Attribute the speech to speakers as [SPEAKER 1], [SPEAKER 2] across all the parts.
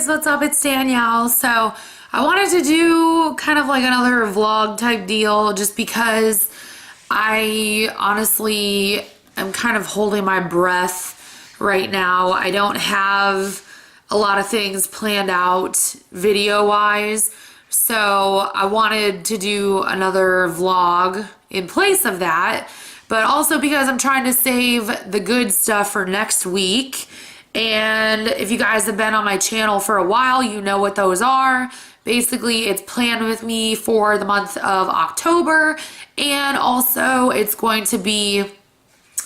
[SPEAKER 1] guys, what's up? It's Danielle. So I wanted to do kind of like another vlog type deal just because I honestly am kind of holding my breath right now. I don't have a lot of things planned out video wise, so I wanted to do another vlog in place of that, but also because I'm trying to save the good stuff for next week. And if you guys have been on my channel for a while, you know what those are. Basically, it's planned with me for the month of October, and also it's going to be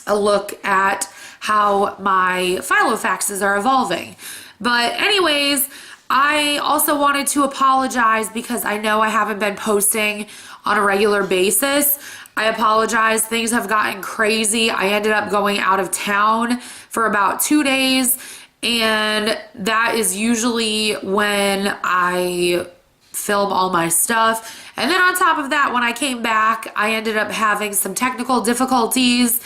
[SPEAKER 1] a look at how my filofaxes are evolving. But anyways, I also wanted to apologize because I know I haven't been posting on a regular basis. I apologize. Things have gotten crazy. I ended up going out of town for about 2 days, and that is usually when I film all my stuff. And then on top of that, when I came back, I ended up having some technical difficulties,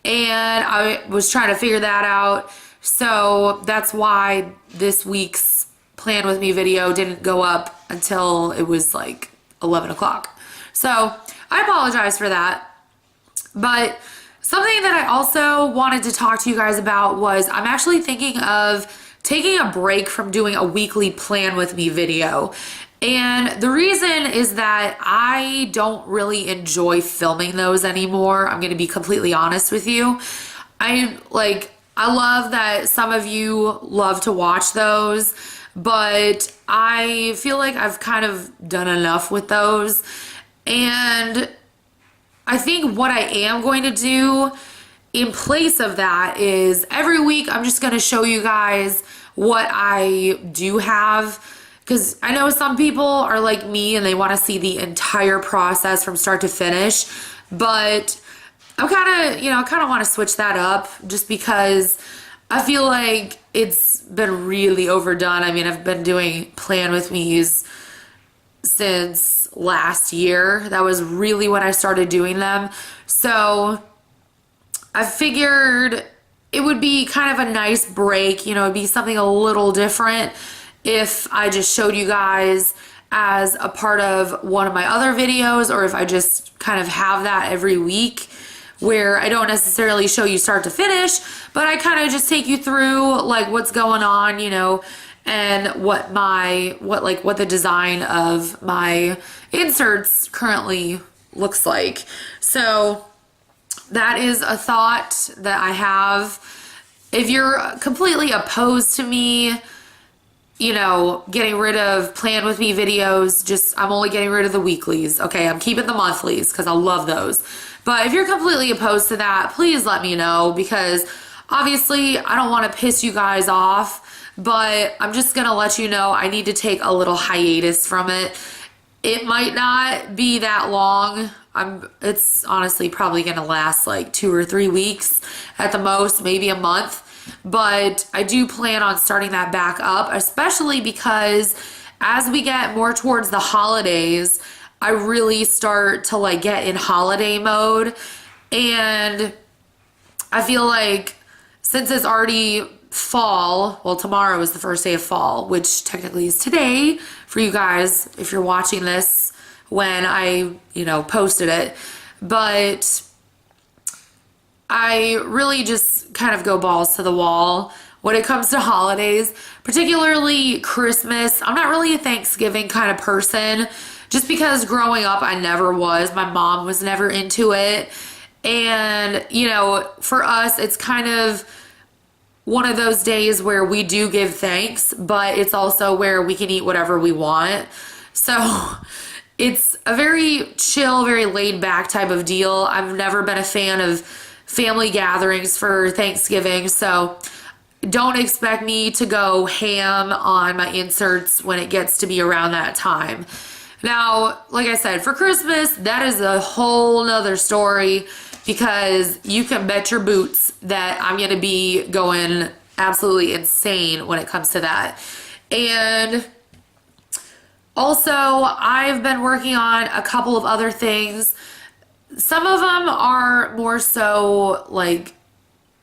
[SPEAKER 1] and I was trying to figure that out. So that's why this week's Plan With Me video didn't go up until it was like 11 o'clock. So I apologize for that. But something that I also wanted to talk to you guys about was I'm actually thinking of taking a break from doing a weekly Plan With Me video. And the reason is that I don't really enjoy filming those anymore. I'm going to be completely honest with you. I love that some of you love to watch those, but I feel like I've kind of done enough with those. And I think what I am going to do in place of that is every week I'm just going to show you guys what I do have, because I know some people are like me and they want to see the entire process from start to finish, but I'm kind of want to switch that up just because I feel like it's been really overdone. I mean, I've been doing Plan With Me's since last year. That was really when I started doing them. So I figured it would be kind of a nice break, it'd be something a little different if I just showed you guys as a part of one of my other videos, or if I just kind of have that every week where I don't necessarily show you start to finish, but I kind of just take you through like what's going on, and what the design of my inserts currently looks like. So that is a thought that I have. If you're completely opposed to me, getting rid of Plan With Me videos, I'm only getting rid of the weeklies. Okay, I'm keeping the monthlies because I love those. But if you're completely opposed to that, please let me know, because obviously I don't want to piss you guys off, but I'm just going to let you know I need to take a little hiatus from it. It might not be that long. It's honestly probably going to last like 2 or 3 weeks at the most, maybe a month. But I do plan on starting that back up, especially because as we get more towards the holidays, I really start to get in holiday mode. And I feel like since it's already fall, well, tomorrow is the first day of fall, which technically is today for you guys if you're watching this when I, posted it. But I really just kind of go balls to the wall when it comes to holidays, particularly Christmas. I'm not really a Thanksgiving kind of person, just because growing up I never was. My mom was never into it. And, for us, it's kind of one of those days where we do give thanks, but it's also where we can eat whatever we want. So it's a very chill, very laid back type of deal. I've never been a fan of family gatherings for Thanksgiving, so don't expect me to go ham on my inserts when it gets to be around that time. Now, like I said, for Christmas, that is a whole nother story, because you can bet your boots that I'm going to be going absolutely insane when it comes to that. And also, I've been working on a couple of other things. Some of them are more so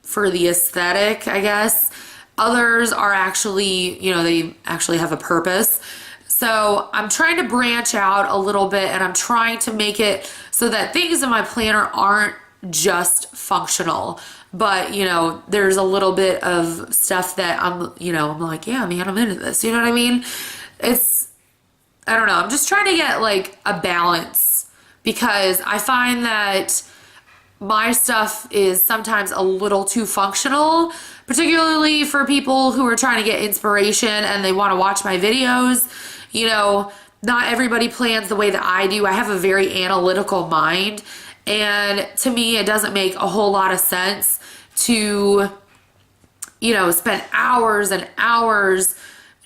[SPEAKER 1] for the aesthetic, I guess. Others are actually, you know, they actually have a purpose. So I'm trying to branch out a little bit, and I'm trying to make it so that things in my planner aren't just functional, but you know, there's a little bit of stuff that I'm, you know, I'm like, yeah, man, I'm into this. You know what I mean? I don't know. I'm just trying to get like a balance, because I find that my stuff is sometimes a little too functional, particularly for people who are trying to get inspiration and they want to watch my videos. You know, not everybody plans the way that I do. I have a very analytical mind, and to me, it doesn't make a whole lot of sense to, you know, spend hours and hours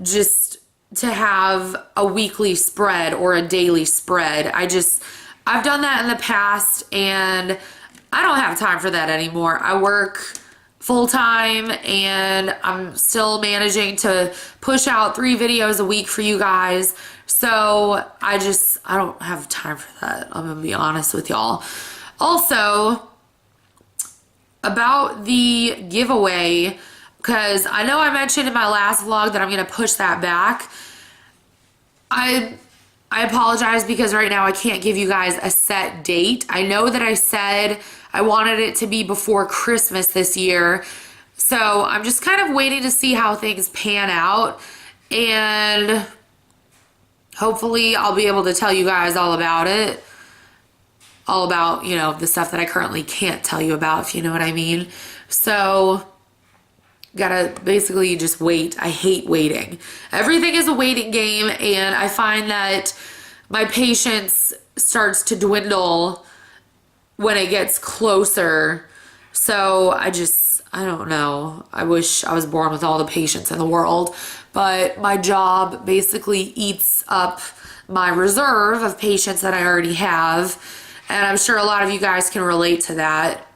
[SPEAKER 1] just to have a weekly spread or a daily spread. I've done that in the past, and I don't have time for that anymore. I work full time, and I'm still managing to push out 3 videos a week for you guys. So I don't have time for that. I'm gonna be honest with y'all. Also, about the giveaway, because I know I mentioned in my last vlog that I'm gonna push that back. I apologize, because right now I can't give you guys a set date. I know that I said I wanted it to be before Christmas this year, so I'm just kind of waiting to see how things pan out, and hopefully I'll be able to tell you guys all about it. All about, you know, the stuff that I currently can't tell you about, if you know what I mean. So gotta basically just wait. I hate waiting. Everything is a waiting game, and I find that my patience starts to dwindle when it gets closer. So I don't know. I wish I was born with all the patience in the world, but my job basically eats up my reserve of patience that I already have, and I'm sure a lot of you guys can relate to that.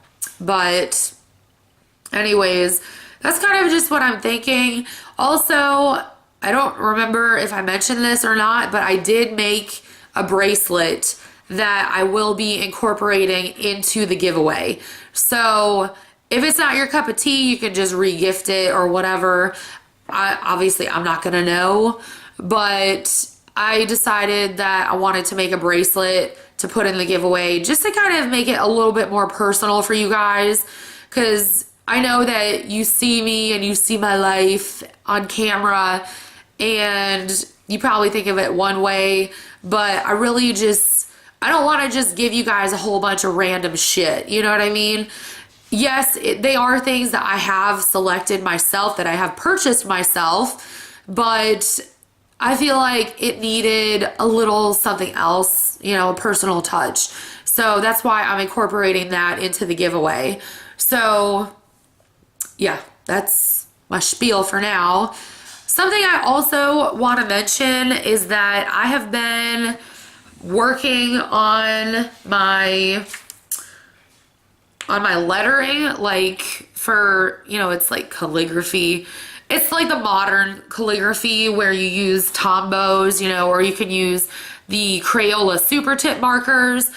[SPEAKER 1] But anyways, that's kind of just what I'm thinking. Also, I don't remember if I mentioned this or not, but I did make a bracelet that I will be incorporating into the giveaway. So if it's not your cup of tea, you can just re-gift it or whatever. Obviously, I'm not gonna know, but I decided that I wanted to make a bracelet to put in the giveaway, just to kind of make it a little bit more personal for you guys, because I know that you see me and you see my life on camera, and you probably think of it one way, but I don't want to just give you guys a whole bunch of random shit. You know what I mean? Yes, they are things that I have selected myself, that I have purchased myself, but I feel like it needed a little something else, you know, a personal touch. So that's why I'm incorporating that into the giveaway. So yeah, that's my spiel for now. Something I also want to mention is that I have been working on my lettering, like for, you know, it's like calligraphy. It's like the modern calligraphy where you use Tombows, you know, or you can use the Crayola super tip markers.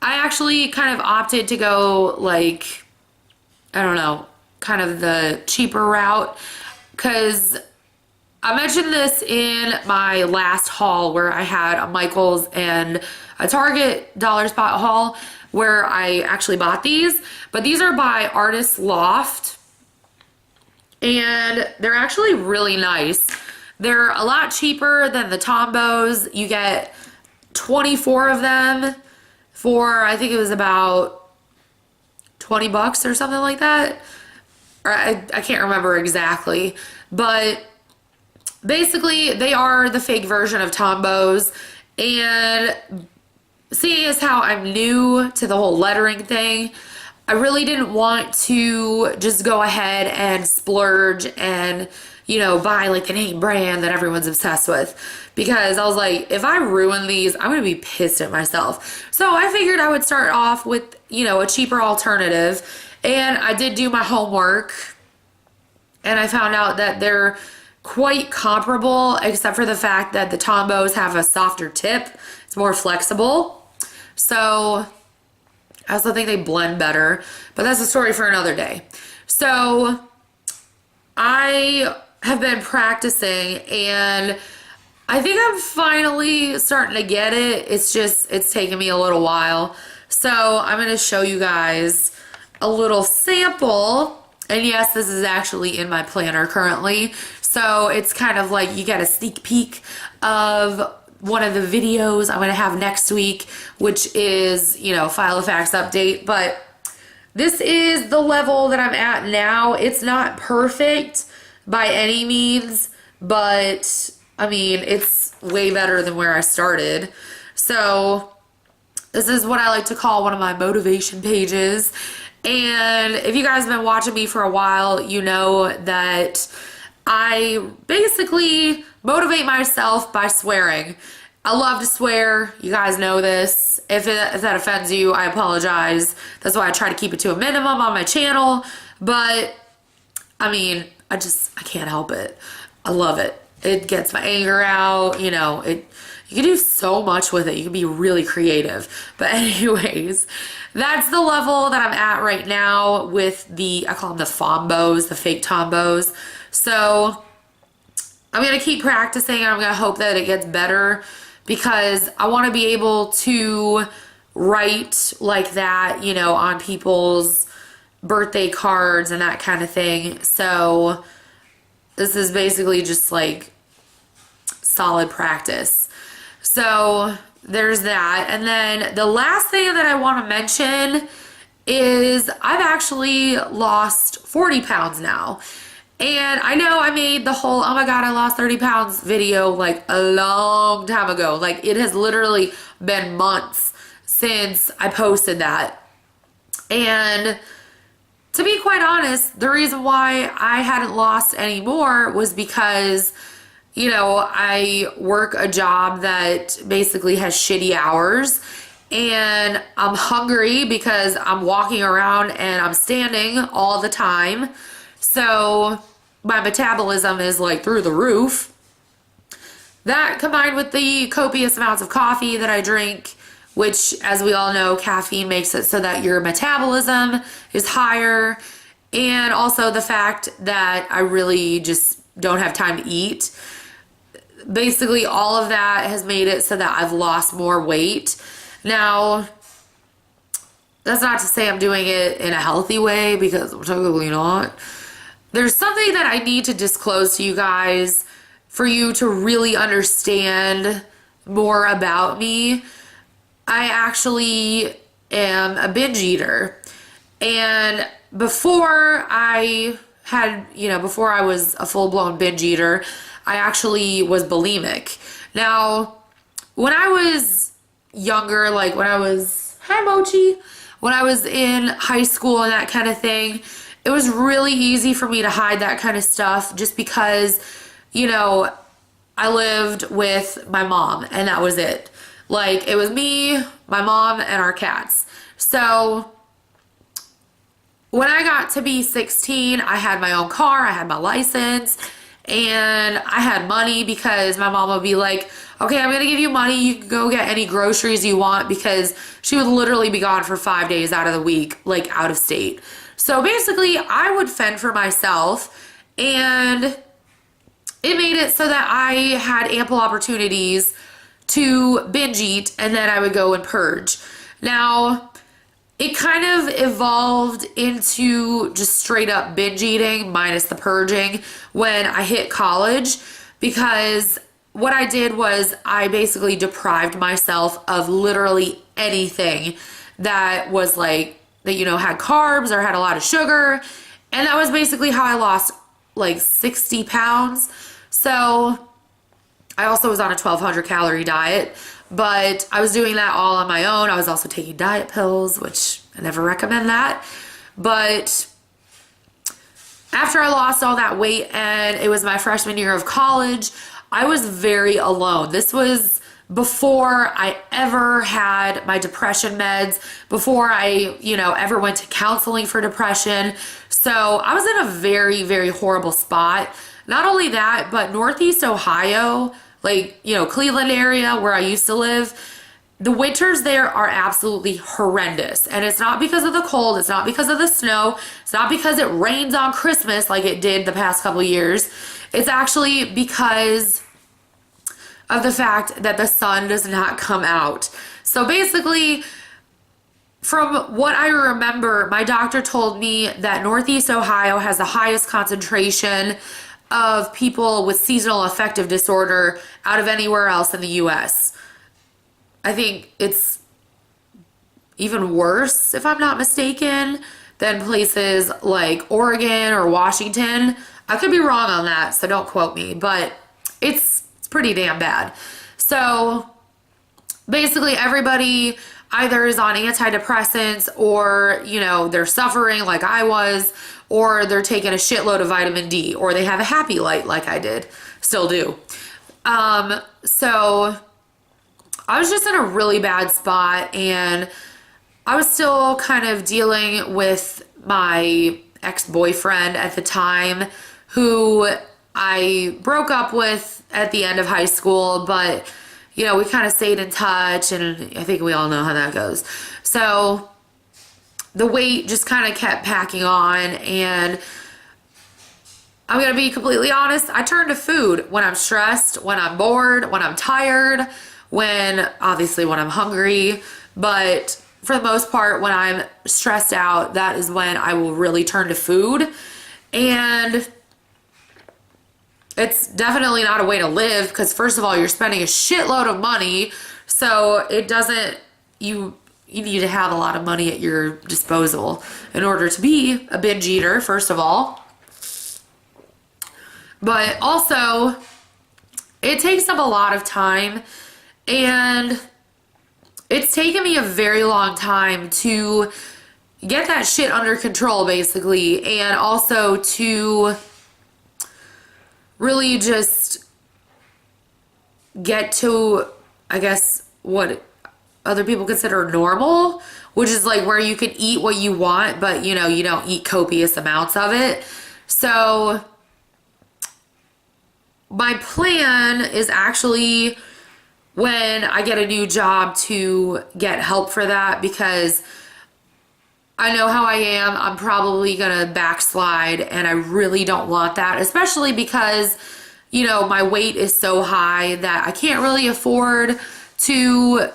[SPEAKER 1] I actually kind of opted to go like, I don't know, kind of the cheaper route, because I mentioned this in my last haul where I had a Michaels and a Target dollar spot haul where I actually bought these, but these are by Artist Loft, and they're actually really nice. They're a lot cheaper than the Tombows. You get 24 of them for, I think it was about 20 bucks or something like that. Or I can't remember exactly, but basically they are the fake version of Tombows. And seeing as how I'm new to the whole lettering thing, I really didn't want to just go ahead and splurge and, you know, buy like the name brand that everyone's obsessed with, because I was like, if I ruin these, I'm gonna be pissed at myself. So I figured I would start off with, you know, a cheaper alternative, and I did do my homework, and I found out that they're quite comparable, except for the fact that the Tombows have a softer tip. It's more flexible. So I also think they blend better, but that's a story for another day. So I have been practicing and I think I'm finally starting to get it. It's taken me a little while. So I'm going to show you guys a little sample. And yes, this is actually in my planner currently. So it's kind of like you get a sneak peek of one of the videos I'm going to have next week, which is, file of facts update. But this is the level that I'm at now. It's not perfect by any means, but I mean, it's way better than where I started. So this is what I like to call one of my motivation pages. And if you guys have been watching me for a while, you know that I basically motivate myself by swearing. I love to swear. You guys know this. If that offends you, I apologize. That's why I try to keep it to a minimum on my channel. But I mean, I can't help it. I love it. It gets my anger out. You can do so much with it. You can be really creative. But anyways, that's the level that I'm at right now with I call them the fombos, the fake tombos. So I'm going to keep practicing. I'm going to hope that it gets better because I want to be able to write like that, on people's birthday cards and that kind of thing. So this is basically just like solid practice. So there's that. And then the last thing that I want to mention is I've actually lost 40 pounds now. And I know I made the whole, oh my God, I lost 30 pounds video like a long time ago. Like it has literally been months since I posted that. And to be quite honest, the reason why I hadn't lost any more was because, I work a job that basically has shitty hours and I'm hungry because I'm walking around and I'm standing all the time. So my metabolism is like through the roof. That combined with the copious amounts of coffee that I drink, which as we all know, caffeine makes it so that your metabolism is higher. And also the fact that I really just don't have time to eat. Basically all of that has made it so that I've lost more weight. Now, that's not to say I'm doing it in a healthy way because I'm totally not. There's something that I need to disclose to you guys for you to really understand more about me. I actually am a binge eater. And before I was a full-blown binge eater, I actually was bulimic. Now, when I was younger, like hi Mochi, when I was in high school and that kind of thing, it was really easy for me to hide that kind of stuff just because, I lived with my mom and that was it. Like, it was me, my mom, and our cats. So when I got to be 16, I had my own car, I had my license, and I had money because my mom would be like, okay, I'm going to give you money. You can go get any groceries you want because she would literally be gone for 5 days out of the week, like out of state. So basically, I would fend for myself, and it made it so that I had ample opportunities to binge eat, and then I would go and purge. Now, it kind of evolved into just straight up binge eating minus the purging when I hit college, because what I did was I basically deprived myself of literally anything that was like, that, had carbs or had a lot of sugar. And that was basically how I lost like 60 pounds. So I also was on a 1,200 calorie diet, but I was doing that all on my own. I was also taking diet pills, which I never recommend that. But after I lost all that weight and it was my freshman year of college, I was very alone. This was before I ever had my depression meds, before I, ever went to counseling for depression. So I was in a very, very horrible spot. Not only that, but Northeast Ohio, like, Cleveland area where I used to live, the winters there are absolutely horrendous. And it's not because of the cold, it's not because of the snow, it's not because it rains on Christmas like it did the past couple years. It's actually because of the fact that the sun does not come out. So basically, from what I remember, my doctor told me that Northeast Ohio has the highest concentration of people with seasonal affective disorder out of anywhere else in the US. I think it's even worse, if I'm not mistaken, than places like Oregon or Washington. I could be wrong on that, so don't quote me, but it's pretty damn bad. So basically everybody either is on antidepressants or, you know, they're suffering like I was, or they're taking a shitload of vitamin D, or they have a happy light like I did, still do. So I was just in a really bad spot, and I was still kind of dealing with my ex-boyfriend at the time, who I broke up with at the end of high school, but you know, we kind of stayed in touch, and I think we all know how that goes. So the weight just kind of kept packing on, and I'm gonna be completely honest, I turn to food when I'm stressed, when I'm bored, when I'm tired, obviously when I'm hungry, but for the most part, when I'm stressed out, that is when I will really turn to food. And it's definitely not a way to live, because first of all, you're spending a shitload of money, so it doesn't, you need to have a lot of money at your disposal in order to be a binge eater, first of all. But also, it takes up a lot of time, and it's taken me a very long time to get that shit under control, basically, and also to really just get to, I guess, what other people consider normal, which is like where you can eat what you want, but you know, you don't eat copious amounts of it. So my plan is actually, when I get a new job, to get help for that, because I know how I am. I'm probably gonna backslide, and I really don't want that, especially because, you know, my weight is so high that I can't really afford to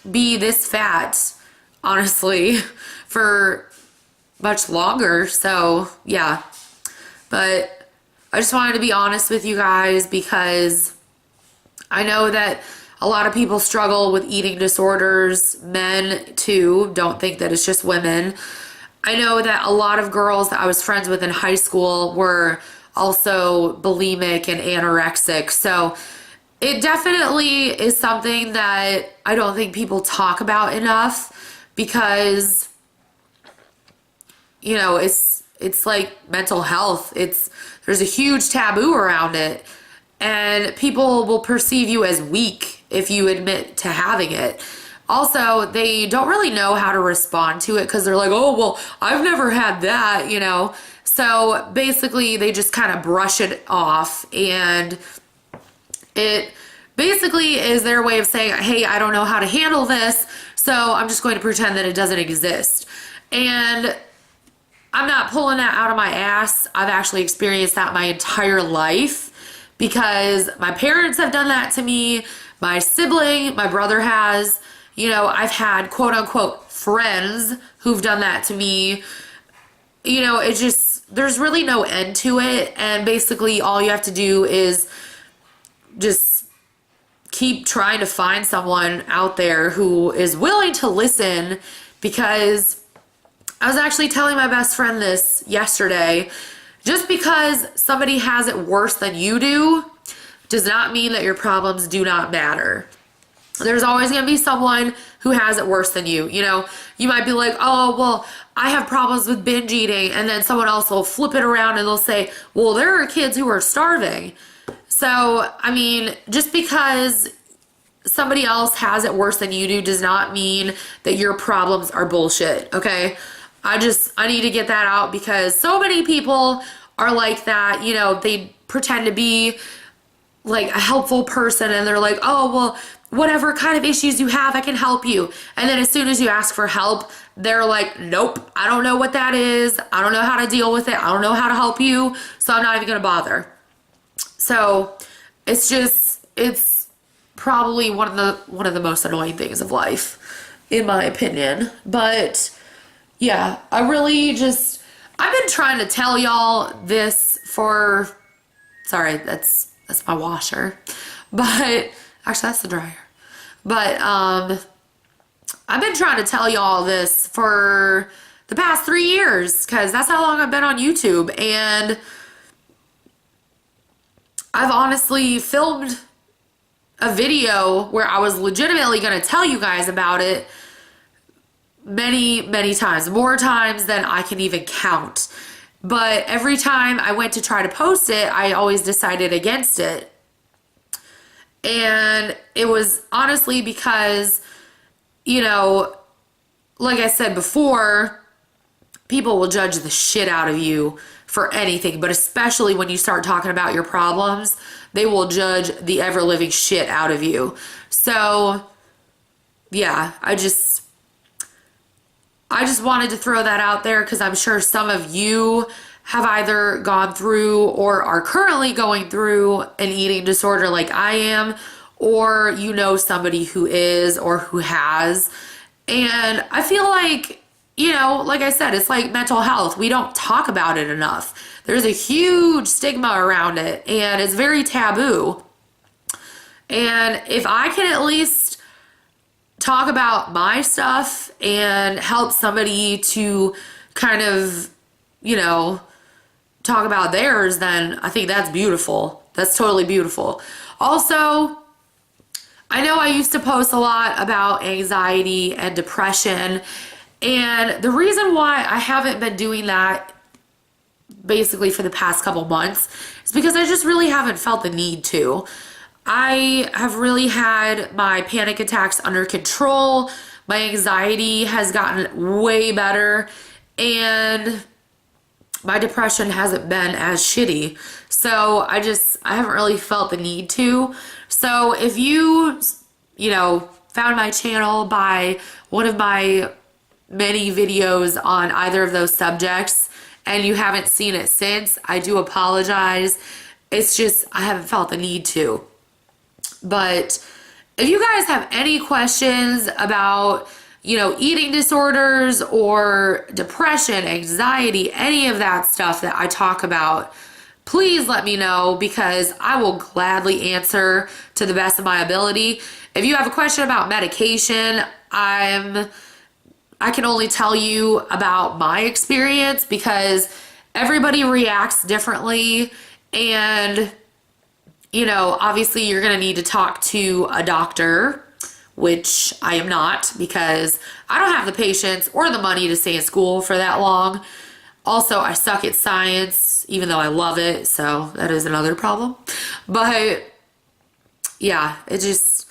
[SPEAKER 1] be this fat, honestly, for much longer. So yeah, but I just wanted to be honest with you guys, because I know that a lot of people struggle with eating disorders, men too. Don't think that it's just women. I know that a lot of girls that I was friends with in high school were also bulimic and anorexic. So it definitely is something that I don't think people talk about enough, because, you know, it's like mental health. There's a huge taboo around it, and people will perceive you as weak if you admit to having it. Also, they don't really know how to respond to it, because they're like, oh, well, I've never had that, you know? So basically, they just kind of brush it off, and it basically is their way of saying, hey, I don't know how to handle this, so I'm just going to pretend that it doesn't exist. And I'm not pulling that out of my ass. I've actually experienced that my entire life, because my parents have done that to me. My sibling, my brother has, you know, I've had quote unquote friends who've done that to me. You know, it just, there's really no end to it. And basically all you have to do is just keep trying to find someone out there who is willing to listen, because I was actually telling my best friend this yesterday. Just because somebody has it worse than you do does not mean that your problems do not matter. There's always going to be someone who has it worse than you. You know, you might be like, oh, well, I have problems with binge eating. And then someone else will flip it around and they'll say, well, there are kids who are starving. So, I mean, just because somebody else has it worse than you do does not mean that your problems are bullshit, okay? I need to get that out, because so many people are like that. You know, they pretend to be like a helpful person, and they're like, oh, well, whatever kind of issues you have, I can help you. And then as soon as you ask for help, they're like, nope, I don't know what that is. I don't know how to deal with it. I don't know how to help you. So I'm not even going to bother. So it's probably one of the most annoying things of life, in my opinion. But yeah, I've been trying to tell y'all this for, sorry, that's my washer. But actually that's the dryer. But I've been trying to tell y'all this for the past 3 years, because that's how long I've been on YouTube. And I've honestly filmed a video where I was legitimately going to tell you guys about it many, many times, more times than I can even count. But every time I went to try to post it, I always decided against it. And it was honestly because, you know, like I said before, people will judge the shit out of you for anything, but especially when you start talking about your problems, they will judge the ever-living shit out of you. So, yeah, I just wanted to throw that out there, because I'm sure some of you have either gone through or are currently going through an eating disorder like I am, or you know somebody who is or who has. And I feel like, you know, like I said, it's like mental health. We don't talk about it enough. There's a huge stigma around it, and it's very taboo. And if I can at least talk about my stuff and help somebody to kind of, you know, talk about theirs, then I think that's beautiful. That's totally beautiful. Also, I know I used to post a lot about anxiety and depression, and the reason why I haven't been doing that basically for the past couple months is because I just really haven't felt the need to. I have really had my panic attacks under control. My anxiety has gotten way better, and my depression hasn't been as shitty. So I haven't really felt the need to. So if you know, found my channel by one of my many videos on either of those subjects and you haven't seen it since, I do apologize. It's just, I haven't felt the need to. But if you guys have any questions about, you know, eating disorders or depression, anxiety, any of that stuff that I talk about, please let me know, because I will gladly answer to the best of my ability. If you have a question about medication, I can only tell you about my experience, because everybody reacts differently. And, you know, obviously you're going to need to talk to a doctor, which I am not, because I don't have the patience or the money to stay in school for that long. Also, I suck at science, even though I love it, so that is another problem. But yeah, it's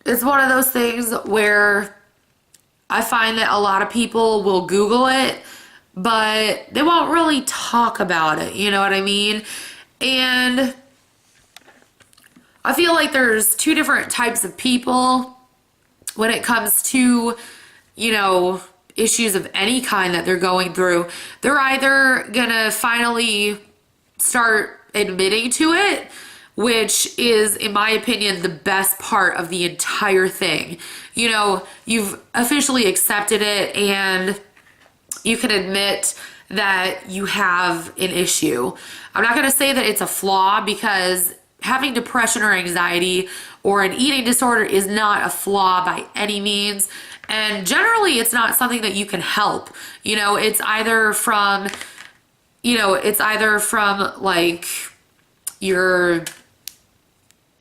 [SPEAKER 1] one of those things where I find that a lot of people will Google it, but they won't really talk about it, you know what I mean? And I feel like there's two different types of people when it comes to, you know, issues of any kind that they're going through. They're either gonna finally start admitting to it, which is, in my opinion, the best part of the entire thing. You know, you've officially accepted it and you can admit that you have an issue. I'm not gonna say that it's a flaw, because having depression or anxiety or an eating disorder is not a flaw by any means. And generally, it's not something that you can help. You know, it's either from like your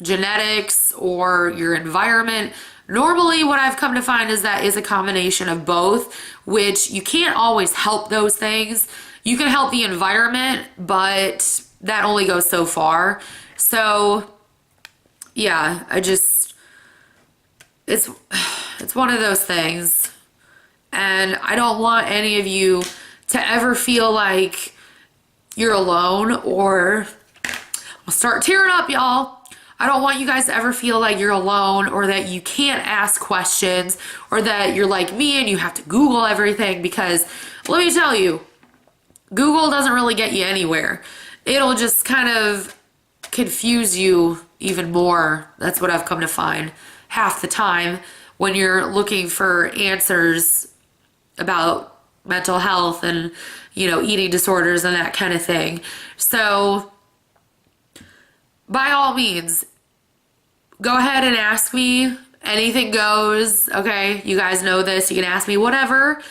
[SPEAKER 1] genetics or your environment. Normally, what I've come to find is that is a combination of both, which you can't always help those things. You can help the environment, but that only goes so far. So, yeah, it's one of those things, and I don't want any of you to ever feel like you're alone, or I'll start tearing up, y'all. I don't want you guys to ever feel like you're alone or that you can't ask questions or that you're like me and you have to Google everything, because let me tell you, Google doesn't really get you anywhere. It'll just kind of confuse you even more. That's what I've come to find half the time when you're looking for answers about mental health and, you know, eating disorders and that kind of thing. So by all means, go ahead and ask me. Anything goes, okay? You guys know this. You can ask me whatever,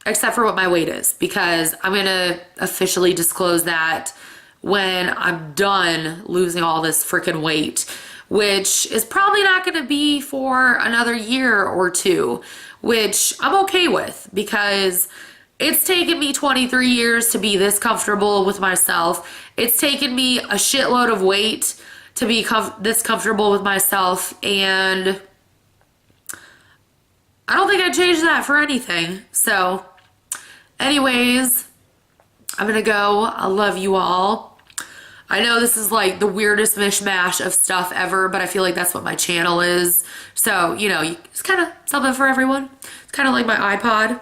[SPEAKER 1] except for what my weight is, because I'm going to officially disclose that when I'm done losing all this freaking weight, which is probably not going to be for another year or two, which I'm okay with, because it's taken me 23 years to be this comfortable with myself. It's taken me a shitload of weight to be this comfortable with myself, and I don't think I'd change that for anything. So anyways, I'm gonna go. I love you all. I know this is like the weirdest mishmash of stuff ever, but I feel like that's what my channel is. So, you know, it's kind of something for everyone. It's kind of like my iPod.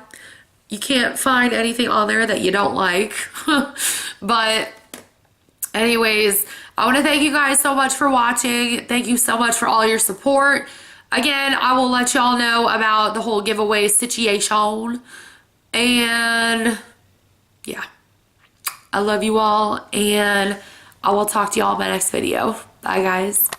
[SPEAKER 1] You can't find anything on there that you don't like. But anyways, I want to thank you guys so much for watching. Thank you so much for all your support. Again, I will let y'all know about the whole giveaway situation. And yeah, I love you all, and I will talk to y'all in my next video. Bye, guys.